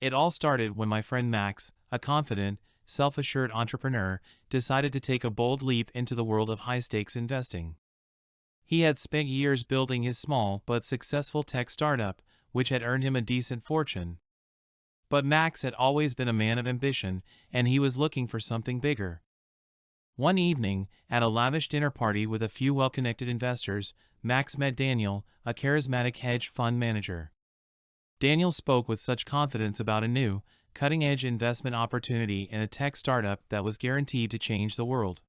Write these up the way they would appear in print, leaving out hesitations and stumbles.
It all started when my friend Max, a confident, self-assured entrepreneur, decided to take a bold leap into the world of high-stakes investing. He had spent years building his small but successful tech startup, which had earned him a decent fortune. But Max had always been a man of ambition, and he was looking for something bigger. One evening, at a lavish dinner party with a few well-connected investors, Max met Daniel, a charismatic hedge fund manager. Daniel spoke with such confidence about a new, cutting-edge investment opportunity in a tech startup that was guaranteed to change the world.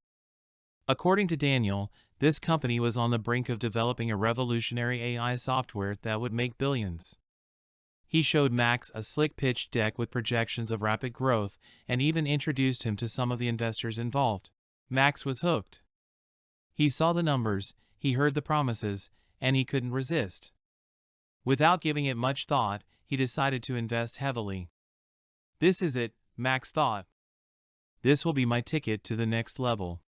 According to Daniel, this company was on the brink of developing a revolutionary AI software that would make billions. He showed Max a slick pitch deck with projections of rapid growth and even introduced him to some of the investors involved. Max was hooked. He saw the numbers, he heard the promises, and he couldn't resist. Without giving it much thought, he decided to invest heavily. This is it, Max thought. This will be my ticket to the next level.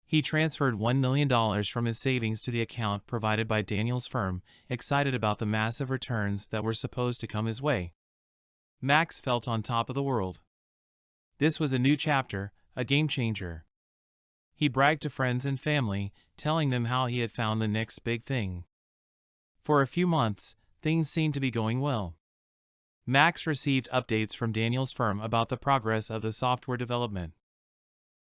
He transferred $1 million from his savings to the account provided by Daniel's firm, excited about the massive returns that were supposed to come his way. Max felt on top of the world. This was a new chapter, a game changer. He bragged to friends and family, telling them how he had found the next big thing. For a few months, things seemed to be going well. Max received updates from Daniel's firm about the progress of the software development.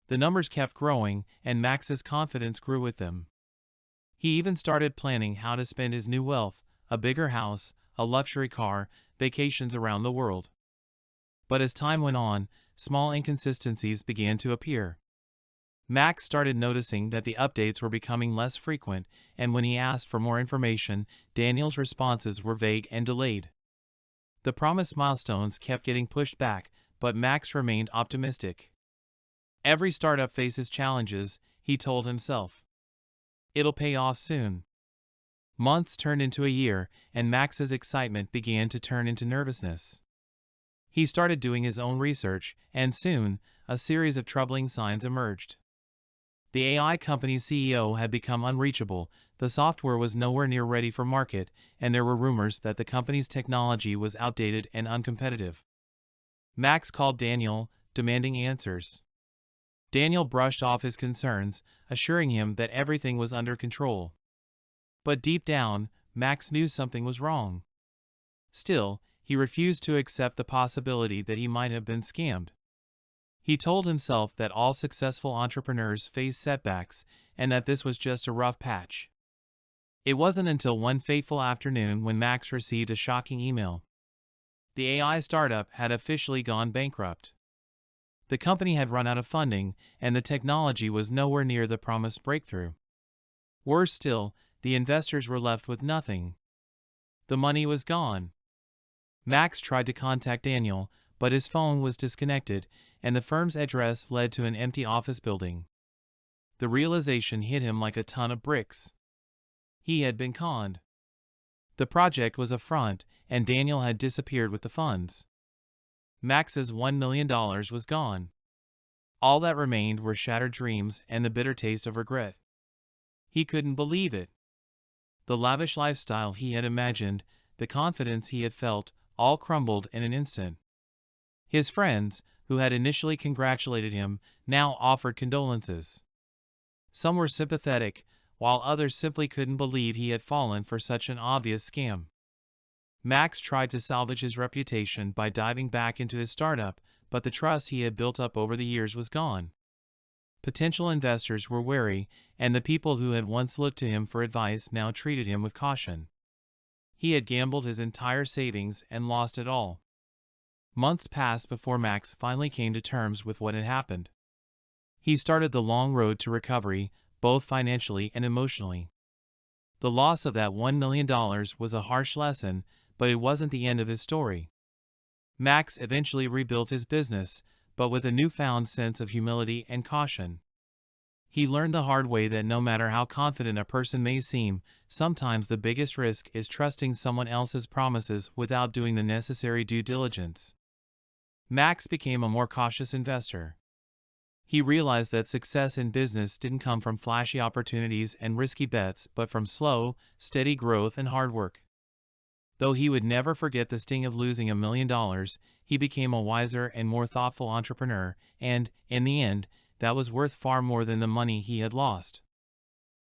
The numbers kept growing, and Max's confidence grew with them. He even started planning how to spend his new wealth, a bigger house, a luxury car, vacations around the world. But as time went on, small inconsistencies began to appear. Max started noticing that the updates were becoming less frequent, and when he asked for more information, Daniel's responses were vague and delayed. The promised milestones kept getting pushed back, but Max remained optimistic. Every startup faces challenges, he told himself. It'll pay off soon. Months turned into a year, and Max's excitement began to turn into nervousness. He started doing his own research, and soon, a series of troubling signs emerged. The AI company's CEO had become unreachable, the software was nowhere near ready for market, and there were rumors that the company's technology was outdated and uncompetitive. Max called Daniel, demanding answers. Daniel brushed off his concerns, assuring him that everything was under control. But deep down, Max knew something was wrong. Still, he refused to accept the possibility that he might have been scammed. He told himself that all successful entrepreneurs face setbacks, and that this was just a rough patch. It wasn't until one fateful afternoon when Max received a shocking email. The AI startup had officially gone bankrupt. The company had run out of funding, and the technology was nowhere near the promised breakthrough. Worse still, the investors were left with nothing. The money was gone. Max tried to contact Daniel, but his phone was disconnected, and the firm's address led to an empty office building. The realization hit him like a ton of bricks. He had been conned. The project was a front, and Daniel had disappeared with the funds. Max's $1 million was gone. All that remained were shattered dreams and the bitter taste of regret. He couldn't believe it. The lavish lifestyle he had imagined, the confidence he had felt, all crumbled in an instant. His friends, who had initially congratulated him, now offered condolences. Some were sympathetic, while others simply couldn't believe he had fallen for such an obvious scam. Max tried to salvage his reputation by diving back into his startup, but the trust he had built up over the years was gone. Potential investors were wary, and the people who had once looked to him for advice now treated him with caution. He had gambled his entire savings and lost it all. Months passed before Max finally came to terms with what had happened. He started the long road to recovery, both financially and emotionally. The loss of that $1 million was a harsh lesson, but it wasn't the end of his story. Max eventually rebuilt his business, but with a newfound sense of humility and caution. He learned the hard way that no matter how confident a person may seem, sometimes the biggest risk is trusting someone else's promises without doing the necessary due diligence. Max became a more cautious investor. He realized that success in business didn't come from flashy opportunities and risky bets, but from slow, steady growth and hard work. Though he would never forget the sting of losing $1 million, he became a wiser and more thoughtful entrepreneur, and, in the end, that was worth far more than the money he had lost.